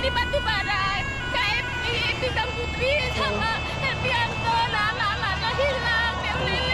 tiba-tiba ada KMI Bintang Putri sama Herbianto, nah anak-anaknya hilang, Lili.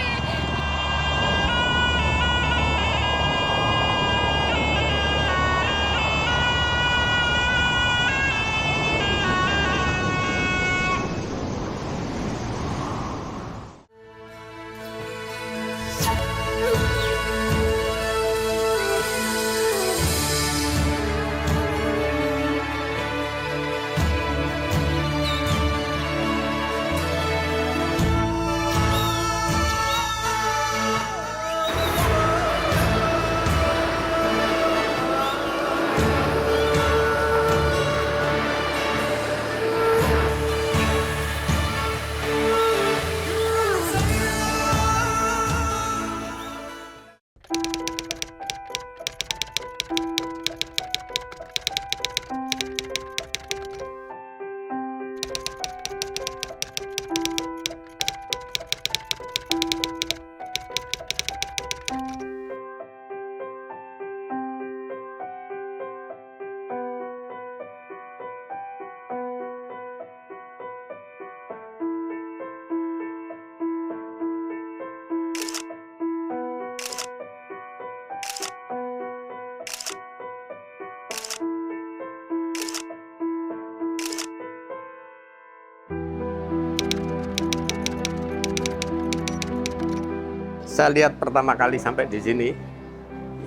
Saya lihat pertama kali sampai di sini,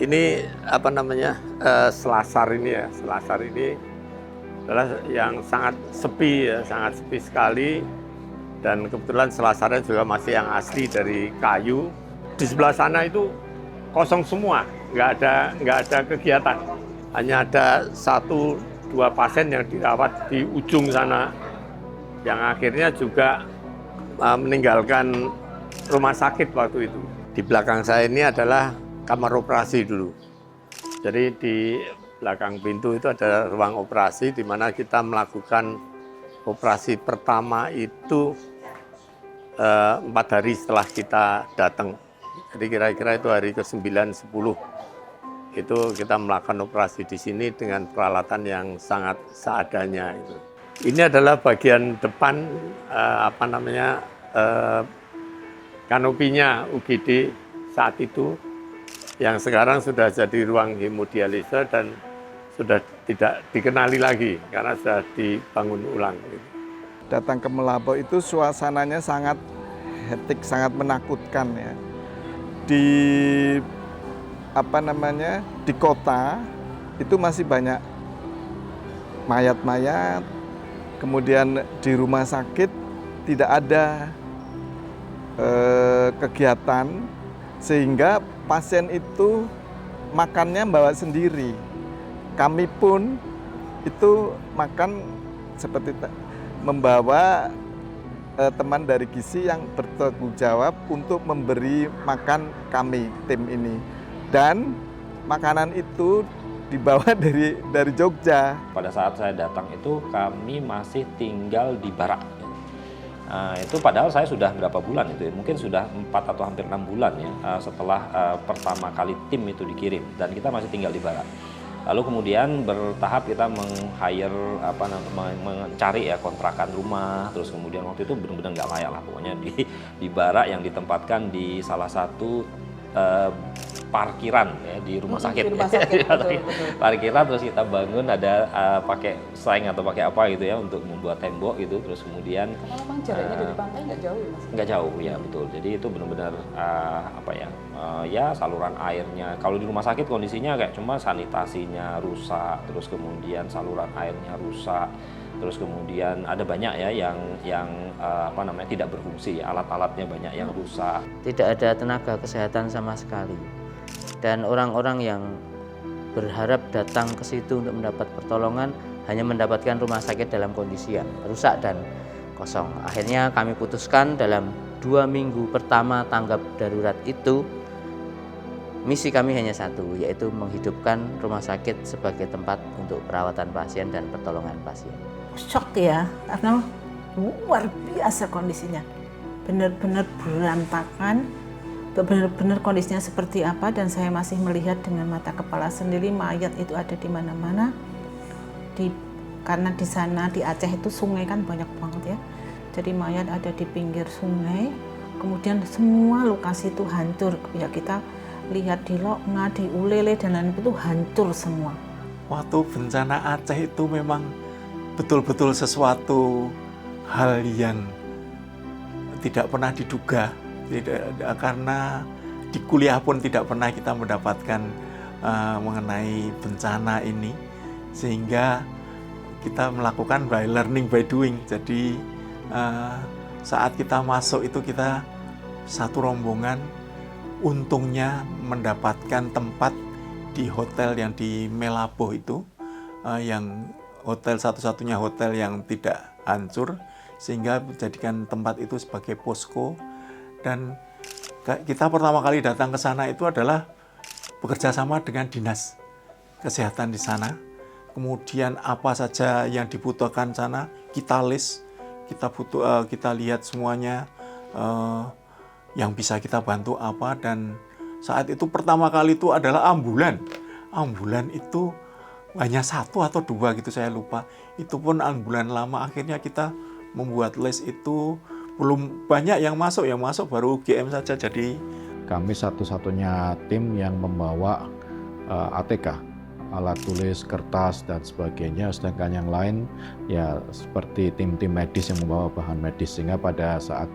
ini apa namanya, selasar ini ya, selasar ini adalah yang sangat sepi ya, sangat sepi sekali. Dan kebetulan selasarnya juga masih yang asli dari kayu. Di sebelah sana itu kosong semua, nggak ada kegiatan. Hanya ada 1-2 pasien yang dirawat di ujung sana, yang akhirnya juga meninggalkan rumah sakit waktu itu. Di belakang saya ini adalah kamar operasi dulu. Jadi di belakang pintu itu ada ruang operasi di mana kita melakukan operasi pertama itu 4 hari setelah kita datang. Jadi kira-kira itu hari ke-9, 10. Itu kita melakukan operasi di sini dengan peralatan yang sangat seadanya. Ini adalah bagian depan kanopinya UGD saat itu, yang sekarang sudah jadi ruang hemodialisa dan sudah tidak dikenali lagi karena sudah dibangun ulang. Datang ke Melapo itu suasananya sangat hektik, sangat menakutkan ya. Di kota itu masih banyak mayat-mayat, kemudian di rumah sakit tidak ada kegiatan, sehingga pasien itu makannya bawa sendiri. Kami pun itu makan seperti membawa teman dari gizi yang bertanggung jawab untuk memberi makan kami, tim ini. Dan makanan itu dibawa dari Jogja. Pada saat saya datang itu kami masih tinggal di barak. Itu padahal saya sudah berapa bulan itu ya, mungkin sudah 4 atau hampir 6 bulan ya setelah pertama kali tim itu dikirim, dan kita masih tinggal di barak. Lalu kemudian bertahap kita mencari ya kontrakan rumah, terus kemudian waktu itu benar-benar nggak layak lah pokoknya di barak yang ditempatkan di salah satu parkiran ya, di rumah sakit. Betul. Parkiran, terus kita bangun ada pakai seng atau pakai apa gitu ya untuk membuat tembok gitu, terus kemudian karena memang jaraknya dari pantai nggak jauh ya Mas? Nggak jauh ya, betul. Jadi itu benar-benar ya saluran airnya, kalau di rumah sakit kondisinya kayak cuma sanitasinya rusak, terus kemudian saluran airnya rusak, terus kemudian ada banyak ya yang tidak berfungsi, alat-alatnya banyak yang rusak. Tidak ada tenaga kesehatan sama sekali. Dan orang-orang yang berharap datang ke situ untuk mendapat pertolongan hanya mendapatkan rumah sakit dalam kondisi yang rusak dan kosong. Akhirnya kami putuskan dalam 2 minggu pertama tanggap darurat itu, misi kami hanya satu, yaitu menghidupkan rumah sakit sebagai tempat untuk perawatan pasien dan pertolongan pasien. Shock ya, karena luar biasa kondisinya. Benar-benar berantakan, benar-benar kondisinya seperti apa, dan saya masih melihat dengan mata kepala sendiri mayat itu ada di mana-mana. Di karena di sana di Aceh itu sungai kan banyak banget ya. Jadi mayat ada di pinggir sungai, kemudian semua lokasi itu hancur. Ya kita lihat di Loknga, di Ulele dan lain itu hancur semua. Waktu bencana Aceh itu memang betul-betul sesuatu hal yang tidak pernah diduga, karena di kuliah pun tidak pernah kita mendapatkan mengenai bencana ini, sehingga kita melakukan by learning by doing. Jadi saat kita masuk itu kita satu rombongan untungnya mendapatkan tempat di hotel yang di Melaboh itu, yang hotel satu-satunya hotel yang tidak hancur, sehingga menjadikan tempat itu sebagai posko. Dan kita pertama kali datang ke sana itu adalah bekerja sama dengan dinas kesehatan di sana. Kemudian apa saja yang dibutuhkan sana kita list, kita lihat semuanya, yang bisa kita bantu apa. Dan saat itu pertama kali itu adalah ambulan itu hanya 1 atau 2 gitu, saya lupa. Itu pun ambulan lama. Akhirnya kita membuat list itu, belum banyak yang masuk baru UGM saja. Jadi kami satu-satunya tim yang membawa ATK, alat tulis, kertas, dan sebagainya. Sedangkan yang lain ya seperti tim-tim medis yang membawa bahan medis, sehingga pada saat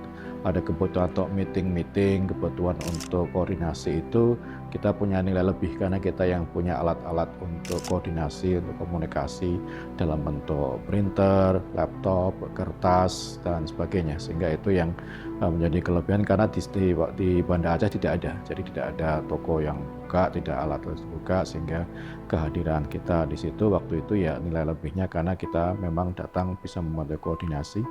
ada kebutuhan untuk meeting, kebutuhan untuk koordinasi itu kita punya nilai lebih, karena kita yang punya alat-alat untuk koordinasi, untuk komunikasi dalam bentuk printer, laptop, kertas, dan sebagainya. Sehingga itu yang menjadi kelebihan, karena di Banda Aceh tidak ada, jadi tidak ada toko yang buka, tidak alat tulis buka, sehingga kehadiran kita di situ waktu itu ya nilai lebihnya, karena kita memang datang bisa membantu koordinasi.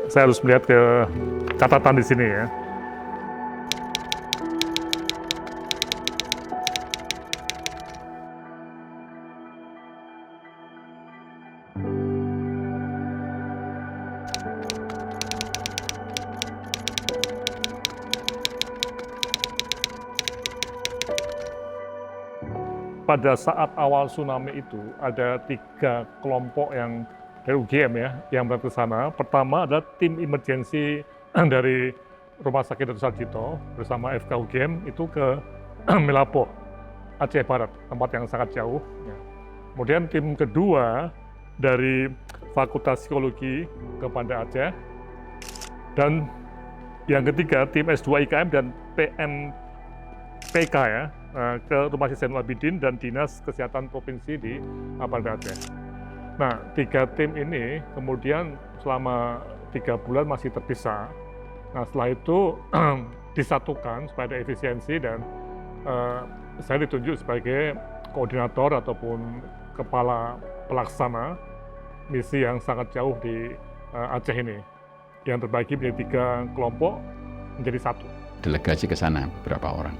Saya harus melihat ke catatan di sini ya. Pada saat awal tsunami itu ada 3 kelompok yang dari UGM ya, yang berangkat ke sana. Pertama adalah tim emergensi dari Rumah Sakit Dr. Sarjito bersama FK UGM itu ke Melaboh, Aceh Barat, tempat yang sangat jauh. Ya. Kemudian tim kedua dari Fakultas Psikologi ke Banda Aceh. Dan yang ketiga tim S2 IKM dan PMPK ya, ke Rumah Sakit Zainul Abidin dan Dinas Kesehatan Provinsi di Banda Aceh. Nah, 3 tim ini kemudian selama 3 bulan masih terpisah. Nah, setelah itu disatukan supaya ada efisiensi, dan saya ditunjuk sebagai koordinator ataupun kepala pelaksana misi yang sangat jauh di Aceh ini, yang terbagi menjadi 3 kelompok menjadi 1. Delegasi ke sana beberapa orang,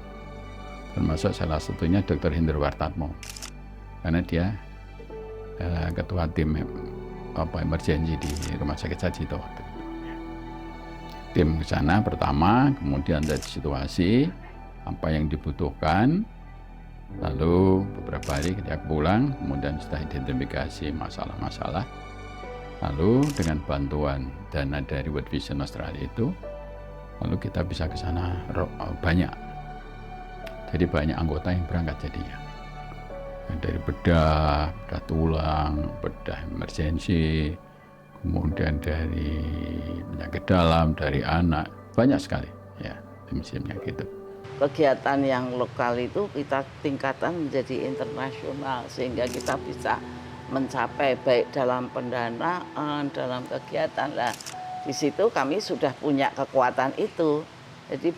termasuk salah satunya Dr. Hendro Wartatmo, karena dia ketua tim emergensi di Rumah Sakit Sarjito. Tim ke sana pertama, kemudian dari situasi apa yang dibutuhkan, lalu beberapa hari ketika pulang, kemudian setelah identifikasi masalah-masalah, lalu dengan bantuan dana dari World Vision Australia itu, lalu kita bisa ke sana banyak. Jadi banyak anggota yang berangkat jadinya. Dari bedah tulang, bedah emergensi, kemudian dari penyakit dalam, dari anak, banyak sekali ya tim-timnya gitu. Kegiatan yang lokal itu kita tingkatkan menjadi internasional, sehingga kita bisa mencapai baik dalam pendanaan, dalam kegiatan. Nah, di situ kami sudah punya kekuatan itu. Jadi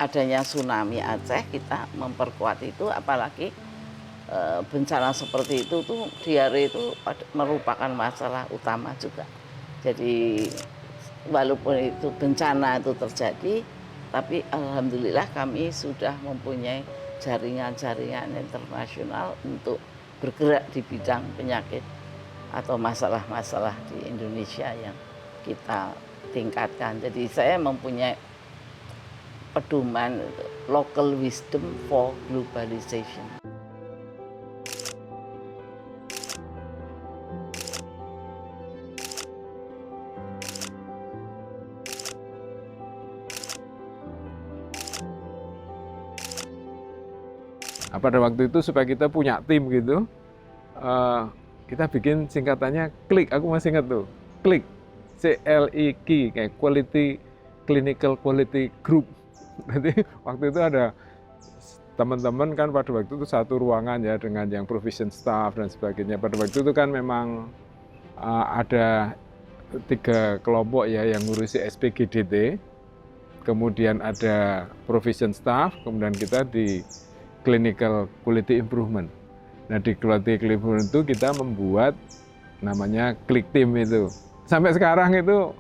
adanya tsunami Aceh, kita memperkuat itu, apalagi bencana seperti itu tuh diare itu merupakan masalah utama juga. Jadi walaupun itu bencana itu terjadi, tapi alhamdulillah kami sudah mempunyai jaringan-jaringan internasional untuk bergerak di bidang penyakit atau masalah-masalah di Indonesia yang kita tingkatkan. Jadi saya mempunyai pedoman local wisdom for globalization. Pada waktu itu supaya kita punya tim gitu, kita bikin singkatannya KLIK. Aku masih ingat tuh, KLIK, CLIK, kayak Clinical Quality Group. Nanti waktu itu ada teman-teman kan pada waktu itu satu ruangan ya dengan yang provision staff dan sebagainya. Pada waktu itu kan memang ada 3 kelompok ya yang ngurusi SPGDT, kemudian ada provision staff, kemudian kita di Clinical Quality Improvement. Nah di Quality Improvement itu kita membuat namanya Klik Team itu. Sampai sekarang itu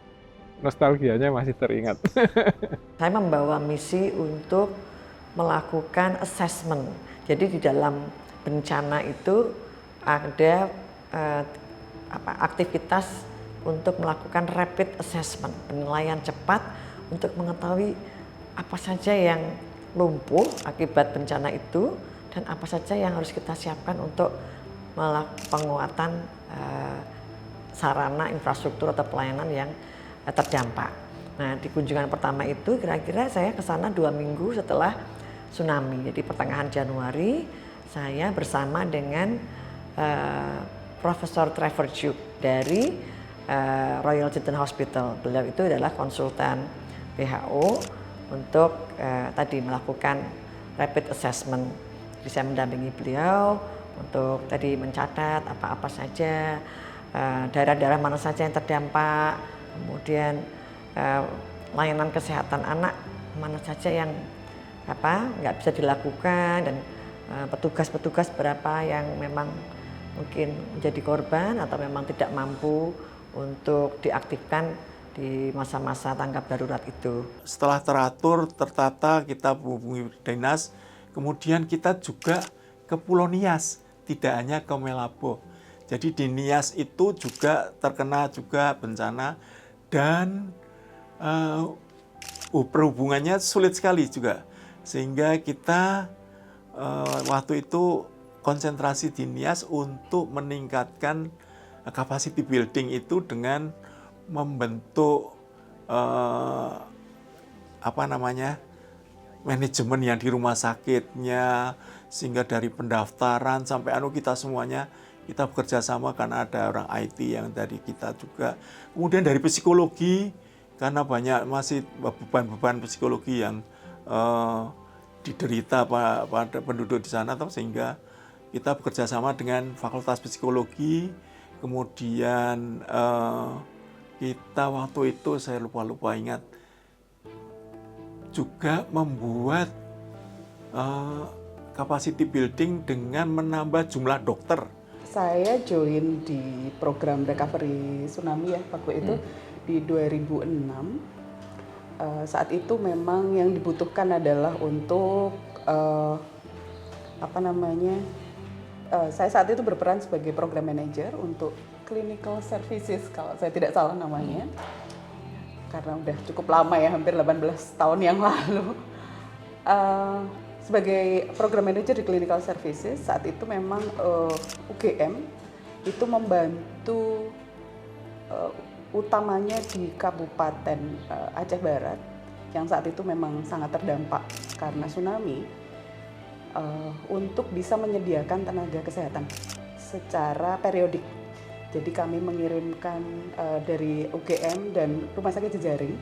nostalgianya masih teringat. Saya membawa misi untuk melakukan assessment. Jadi di dalam bencana itu ada aktivitas untuk melakukan rapid assessment, penilaian cepat untuk mengetahui apa saja yang lumpuh akibat bencana itu dan apa saja yang harus kita siapkan untuk penguatan sarana infrastruktur atau pelayanan yang terdampak. Nah di kunjungan pertama itu kira-kira saya ke sana 2 minggu setelah tsunami. Jadi pertengahan Januari saya bersama dengan Profesor Trevor Duke dari Royal Children's Hospital. Beliau itu adalah konsultan WHO untuk tadi melakukan rapid assessment. Jadi saya mendampingi beliau untuk tadi mencatat apa-apa saja, daerah-daerah mana saja yang terdampak, kemudian layanan kesehatan anak mana saja yang nggak bisa dilakukan, dan petugas-petugas berapa yang memang mungkin menjadi korban atau memang tidak mampu untuk diaktifkan di masa-masa tanggap darurat itu. Setelah teratur, tertata, kita menghubungi dinas, kemudian kita juga ke Pulau Nias, tidak hanya ke Melambo. Jadi di Nias itu juga terkena juga bencana dan perhubungannya sulit sekali juga. Sehingga kita waktu itu konsentrasi di Nias untuk meningkatkan capacity building itu dengan membentuk manajemen yang di rumah sakitnya, sehingga dari pendaftaran sampai kita semuanya kita bekerja sama karena ada orang IT yang dari kita juga. Kemudian dari psikologi karena banyak masih beban-beban psikologi yang diderita pada penduduk di sana, sehingga kita bekerja sama dengan Fakultas Psikologi. Kemudian kita waktu itu saya lupa ingat juga membuat capacity building dengan menambah jumlah dokter. Saya join di program recovery tsunami ya waktu itu di 2006. Saat itu memang yang dibutuhkan adalah untuk saya saat itu berperan sebagai program manager untuk clinical services kalau saya tidak salah namanya, karena udah cukup lama ya, hampir 18 tahun yang lalu. Sebagai program manager di clinical services saat itu memang UGM itu membantu utamanya di Kabupaten Aceh Barat yang saat itu memang sangat terdampak karena tsunami, untuk bisa menyediakan tenaga kesehatan secara periodik. Jadi kami mengirimkan dari UGM dan Rumah Sakit Jejaring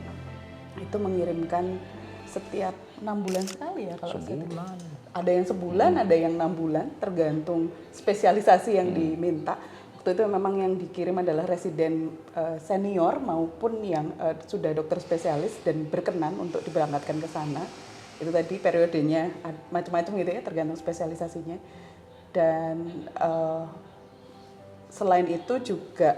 itu mengirimkan setiap 6 bulan sekali ya kalau sebulan. Ada yang sebulan, ada yang 6 bulan, tergantung spesialisasi yang diminta. Waktu itu memang yang dikirim adalah residen senior maupun yang sudah dokter spesialis dan berkenan untuk diberangkatkan ke sana. Itu tadi periodenya macam-macam gitu ya, tergantung spesialisasinya. Dan selain itu juga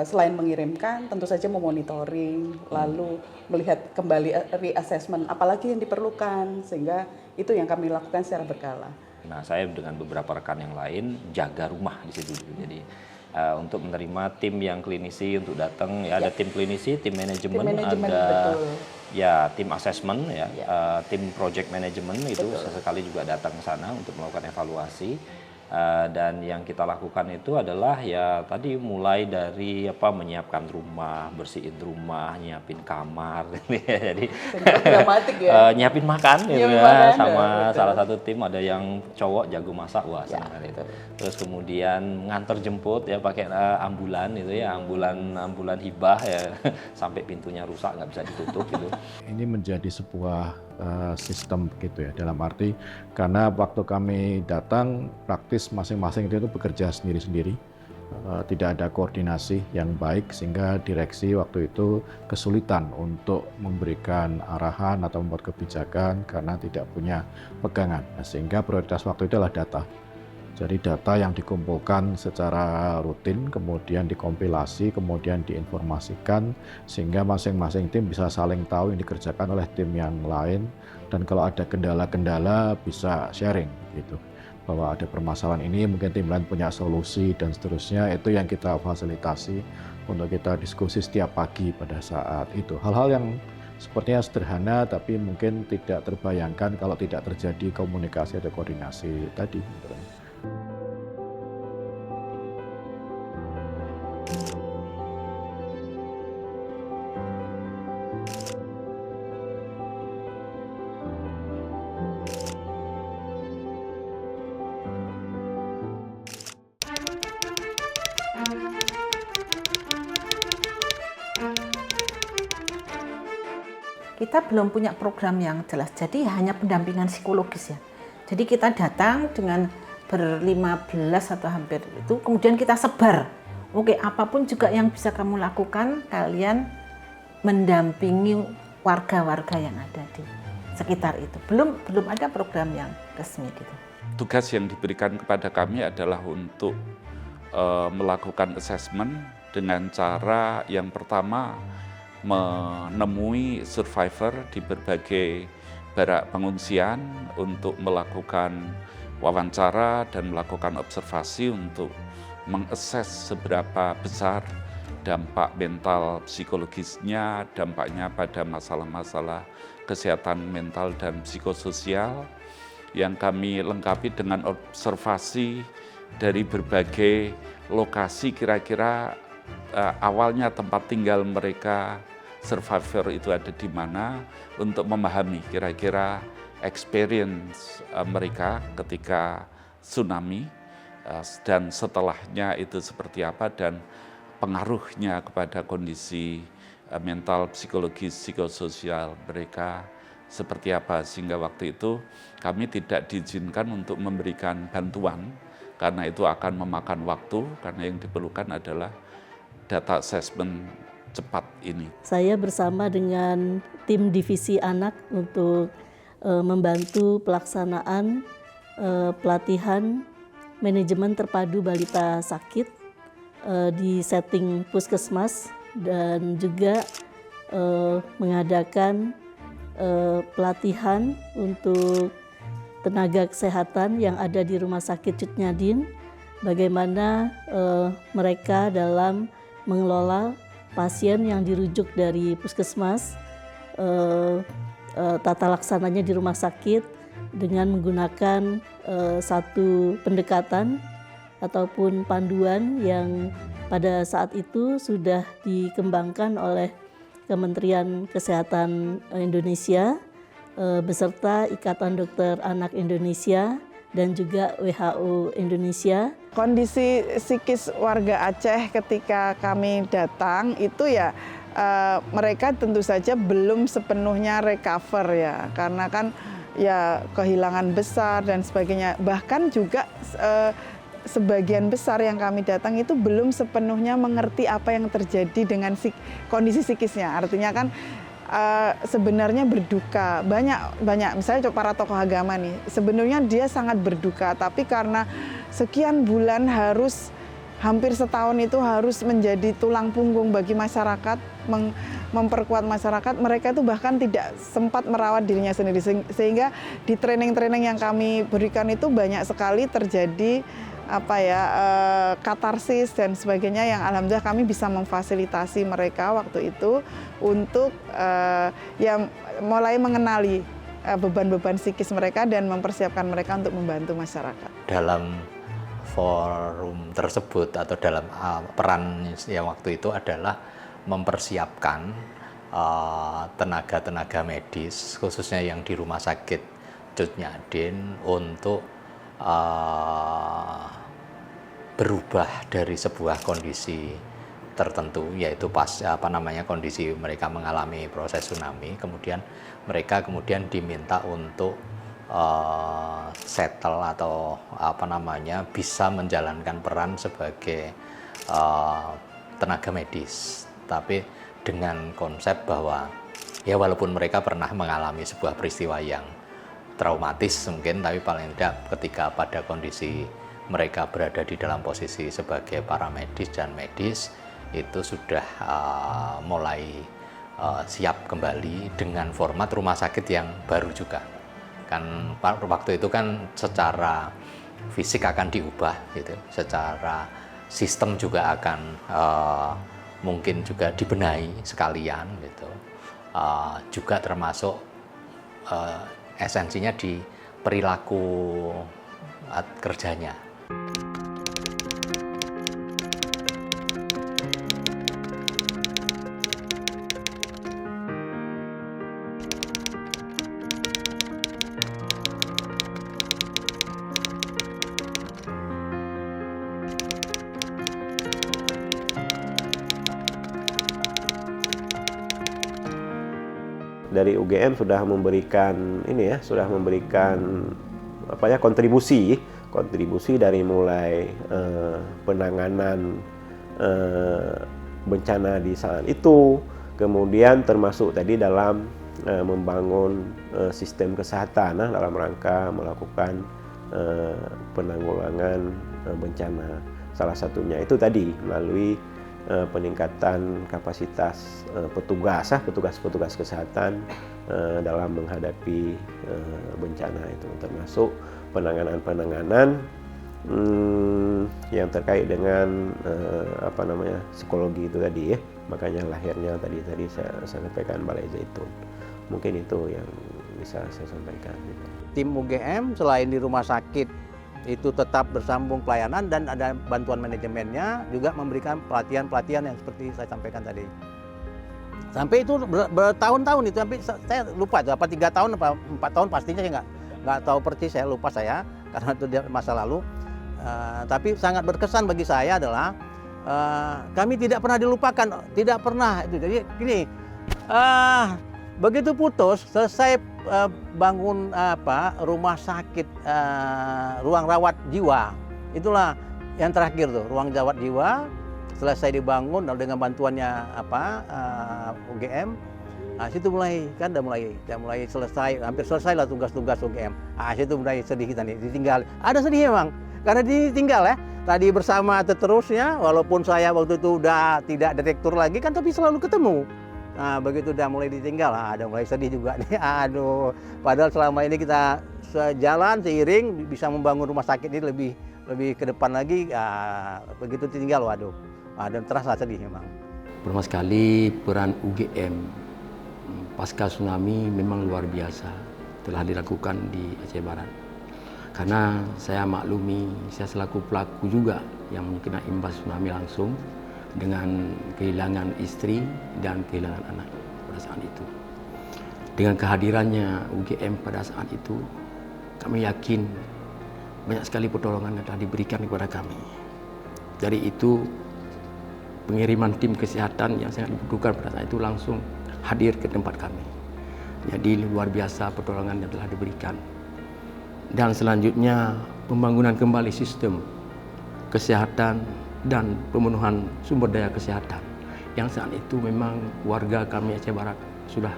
selain mengirimkan, tentu saja memonitoring, lalu melihat kembali reassessment apalagi yang diperlukan, sehingga itu yang kami lakukan secara berkala. Nah, saya dengan beberapa rekan yang lain jaga rumah di situ. Jadi untuk menerima tim yang klinisi untuk datang, ya ada tim klinisi, tim manajemen, ada ya tim assessment ya, tim project management itu sesekali juga datang ke sana untuk melakukan evaluasi. Dan yang kita lakukan itu adalah ya tadi mulai dari menyiapkan rumah, bersihin rumah, nyiapin kamar, jadi nyiapin makan gitu ya, sama salah satu tim ada yang cowok jago masak, wah senang itu. Terus kemudian nganter jemput ya pakai ambulan itu ya, ambulan hibah ya, sampai pintunya rusak nggak bisa ditutup gitu. Ini menjadi sebuah sistem gitu ya, dalam arti karena waktu kami datang praktis masing-masing itu bekerja sendiri-sendiri, tidak ada koordinasi yang baik sehingga direksi waktu itu kesulitan untuk memberikan arahan atau membuat kebijakan karena tidak punya pegangan. Sehingga prioritas waktu itu adalah data. Jadi data yang dikumpulkan secara rutin, kemudian dikompilasi, kemudian diinformasikan, sehingga masing-masing tim bisa saling tahu yang dikerjakan oleh tim yang lain, dan kalau ada kendala-kendala bisa sharing gitu. Bahwa ada permasalahan ini, mungkin tim lain punya solusi dan seterusnya, itu yang kita fasilitasi untuk kita diskusi setiap pagi pada saat itu. Hal-hal yang sepertinya sederhana, tapi mungkin tidak terbayangkan kalau tidak terjadi komunikasi atau koordinasi tadi. Kita belum punya program yang jelas, jadi hanya pendampingan psikologis ya. Jadi kita datang dengan ber-15 atau hampir itu, kemudian kita sebar. Oke, apapun juga yang bisa kamu lakukan, kalian mendampingi warga-warga yang ada di sekitar itu. Belum ada program yang resmi gitu. Tugas yang diberikan kepada kami adalah untuk melakukan assessment dengan cara yang pertama menemui survivor di berbagai barak pengungsian untuk melakukan wawancara dan melakukan observasi untuk mengakses seberapa besar dampak mental psikologisnya, dampaknya pada masalah-masalah kesehatan mental dan psikososial yang kami lengkapi dengan observasi dari berbagai lokasi kira-kira awalnya tempat tinggal mereka survivor itu ada di mana untuk memahami kira-kira experience mereka ketika tsunami dan setelahnya itu seperti apa dan pengaruhnya kepada kondisi mental, psikologis, psikososial mereka seperti apa, sehingga waktu itu kami tidak diizinkan untuk memberikan bantuan karena itu akan memakan waktu, karena yang diperlukan adalah data assessment cepat ini. Saya bersama dengan tim divisi anak untuk membantu pelaksanaan pelatihan manajemen terpadu balita sakit di setting puskesmas dan juga mengadakan pelatihan untuk tenaga kesehatan yang ada di Rumah Sakit Cut Nyadin, bagaimana mereka dalam mengelola pasien yang dirujuk dari puskesmas, tata laksananya di rumah sakit dengan menggunakan satu pendekatan ataupun panduan yang pada saat itu sudah dikembangkan oleh Kementerian Kesehatan Indonesia beserta Ikatan Dokter Anak Indonesia dan juga WHO Indonesia. Kondisi psikis warga Aceh ketika kami datang itu ya mereka tentu saja belum sepenuhnya recover ya, karena kan ya kehilangan besar dan sebagainya. Bahkan juga sebagian besar yang kami datang itu belum sepenuhnya mengerti apa yang terjadi dengan kondisi psikisnya. Artinya kan sebenarnya berduka, banyak misalnya para tokoh agama nih, sebenarnya dia sangat berduka, tapi karena sekian bulan harus hampir setahun itu harus menjadi tulang punggung bagi masyarakat, memperkuat masyarakat. Mereka itu bahkan tidak sempat merawat dirinya sendiri, sehingga di training-training yang kami berikan itu banyak sekali terjadi katarsis dan sebagainya, yang alhamdulillah kami bisa memfasilitasi mereka waktu itu untuk mulai mengenali beban-beban psikis mereka dan mempersiapkan mereka untuk membantu masyarakat. Dalam forum tersebut atau dalam peran yang waktu itu adalah mempersiapkan tenaga-tenaga medis khususnya yang di Rumah Sakit Cut Nyak untuk berubah dari sebuah kondisi tertentu, yaitu kondisi mereka mengalami proses tsunami, kemudian mereka diminta untuk settle atau bisa menjalankan peran sebagai tenaga medis, tapi dengan konsep bahwa ya walaupun mereka pernah mengalami sebuah peristiwa yang traumatis mungkin, tapi paling tidak ketika pada kondisi mereka berada di dalam posisi sebagai para medis dan medis itu sudah mulai siap kembali dengan format rumah sakit yang baru juga. Kan waktu itu kan secara fisik akan diubah gitu, secara sistem juga akan mungkin juga dibenahi sekalian gitu, juga termasuk esensinya di perilaku kerjanya. Dari UGM sudah memberikan kontribusi dari mulai penanganan bencana di saat itu, kemudian termasuk tadi dalam membangun sistem kesehatan dalam rangka melakukan penanggulangan bencana. Salah satunya itu tadi melalui peningkatan kapasitas petugas kesehatan dalam menghadapi bencana itu, termasuk penanganan yang terkait dengan psikologi itu tadi ya. Makanya lahirnya tadi saya sampaikan Balai Zaitun. Mungkin itu yang bisa saya sampaikan. Tim UGM selain di rumah sakit itu tetap bersambung pelayanan dan ada bantuan manajemennya, juga memberikan pelatihan-pelatihan yang seperti saya sampaikan tadi. Sampai itu bertahun-tahun itu, sampai saya lupa apa 3 tahun apa 4 tahun pastinya saya nggak tahu persis, saya lupa karena itu masa lalu. Tapi sangat berkesan bagi saya adalah kami tidak pernah dilupakan, tidak pernah itu. Jadi gini, begitu putus selesai bangun rumah sakit, ruang rawat jiwa, itulah yang terakhir tuh, ruang rawat jiwa selesai dibangun dengan bantuannya UGM. Situ mulai selesai, hampir selesai lah tugas-tugas UGM. Situ mulai sedih kita nih, ditinggal. Ada sedih memang karena ditinggal ya. Tadi bersama terusnya, walaupun saya waktu itu udah tidak direktur lagi kan, tapi selalu ketemu. Nah, begitu udah mulai ditinggal, ada mulai sedih juga nih. Aduh, padahal selama ini kita sejalan seiring bisa membangun rumah sakit ini lebih ke depan lagi. Begitu ditinggal, waduh, dan terasa sedih memang. Pertama sekali peran UGM pasca tsunami memang luar biasa telah dilakukan di Aceh Barat. Karena saya maklumi, saya selaku pelaku juga yang kena imbas tsunami langsung, dengan kehilangan istri dan kehilangan anak pada saat itu. Dengan kehadirannya UGM pada saat itu, kami yakin banyak sekali pertolongan yang telah diberikan kepada kami. Dari itu, pengiriman tim kesehatan yang sangat dibutuhkan pada saat itu langsung hadir ke tempat kami. Jadi luar biasa pertolongan yang telah diberikan. Dan selanjutnya, pembangunan kembali sistem kesehatan dan pemenuhan sumber daya kesehatan yang saat itu memang warga kami Aceh Barat sudah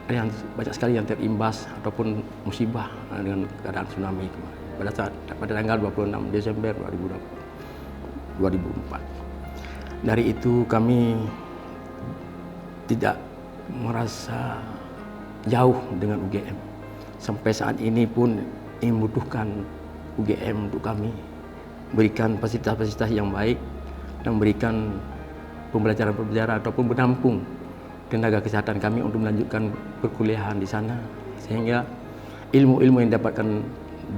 yang banyak sekali yang terimbas ataupun musibah dengan keadaan tsunami pada tanggal 26 Desember 2020. 2004. Dari itu kami tidak merasa jauh dengan UGM. Sampai saat ini pun membutuhkan UGM untuk kami berikan fasilitas-fasilitas yang baik dan memberikan pembelajaran-pembelajaran ataupun menampung tenaga kesehatan kami untuk melanjutkan perkuliahan di sana, sehingga ilmu-ilmu yang didapatkan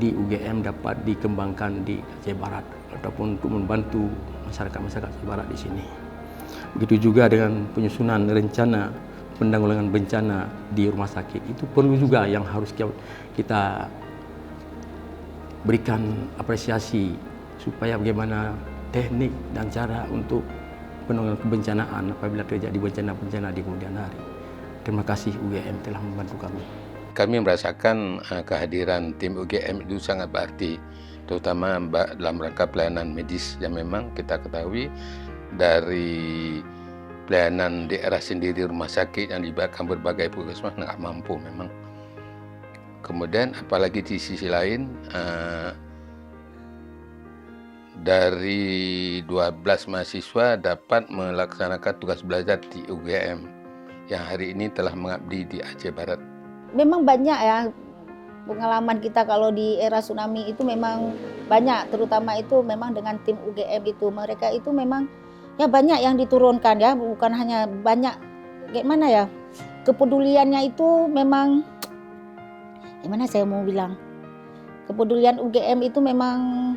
di UGM dapat dikembangkan di Aceh Barat ataupun untuk membantu masyarakat Aceh Barat di sini. Begitu juga dengan penyusunan rencana penanggulangan bencana di rumah sakit, itu perlu juga yang harus kita berikan apresiasi supaya bagaimana teknik dan cara untuk penanggulangan kebencanaan apabila terjadi bencana-bencana di kemudian hari. Terima kasih UGM telah membantu kami. Kami merasakan kehadiran tim UGM itu sangat berarti, terutama dalam rangka pelayanan medis yang memang kita ketahui dari pelayanan daerah sendiri, rumah sakit yang dilibatkan berbagai puskesmas nggak mampu memang. Kemudian apalagi di sisi lain dari 12 mahasiswa dapat melaksanakan tugas belajar di UGM yang hari ini telah mengabdi di Aceh Barat. Memang banyak ya pengalaman kita kalau di era tsunami itu memang banyak, terutama itu memang dengan tim UGM itu. Mereka itu memang ya banyak yang diturunkan ya, bukan hanya banyak, gimana ya, kepeduliannya itu memang, gimana saya mau bilang, kepedulian UGM itu memang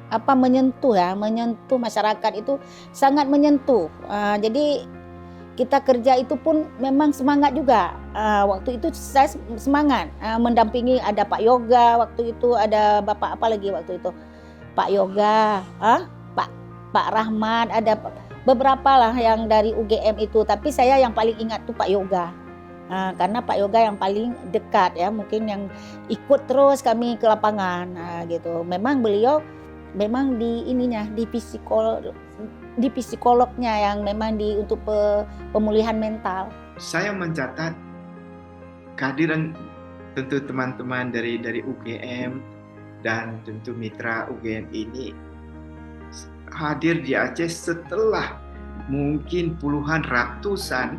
menyentuh ya, menyentuh masyarakat itu sangat menyentuh. Jadi kita kerja itu pun memang semangat juga. Waktu itu saya semangat mendampingi, ada Pak Yoga waktu itu, ada Bapak apa lagi waktu itu, Pak Yoga, Pak Rahmat, ada beberapa lah yang dari UGM itu. Tapi saya yang paling ingat tuh Pak Yoga. Karena Pak Yoga yang paling dekat ya, mungkin yang ikut terus kami ke lapangan gitu. Memang beliau memang di ininya, di psikolognya yang memang untuk pemulihan mental. Saya mencatat kehadiran tentu teman-teman dari UGM dan tentu mitra UGM ini hadir di Aceh setelah mungkin puluhan ratusan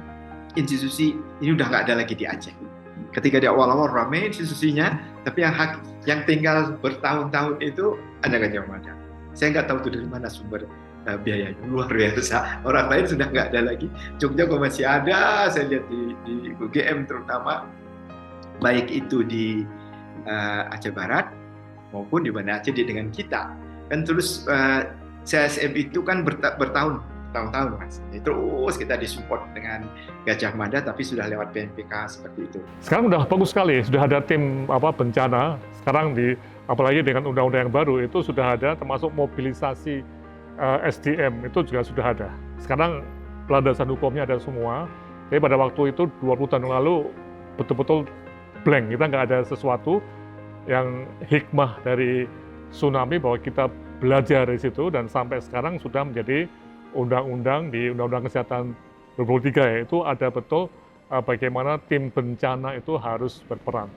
institusi ini udah nggak ada lagi di Aceh. Ketika di awal-awal ramai institusinya, tapi yang tinggal bertahun-tahun itu ada Gajah Mada. Saya nggak tahu tuh dari mana sumber biayanya, luar biasa. Orang lain sudah nggak ada lagi. Jogja kok masih ada, saya lihat di UGM terutama, baik itu di Aceh Barat maupun di Banda Aceh dengan kita. Kan terus CSM itu kan bertahun-tahun Mas. Terus kita disupport dengan Gajah Mada, tapi sudah lewat PNPK seperti itu. Sekarang udah bagus sekali, sudah ada tim bencana. Sekarang apalagi dengan undang-undang yang baru itu sudah ada, termasuk mobilisasi SDM itu juga sudah ada. Sekarang landasan hukumnya ada semua. Tapi pada waktu itu 20 tahun lalu betul-betul blank, kita nggak ada sesuatu yang hikmah dari tsunami bahwa kita belajar dari situ, dan sampai sekarang sudah menjadi undang-undang di Undang-Undang Kesehatan 2023 ya, itu ada betul bagaimana tim bencana itu harus berperan.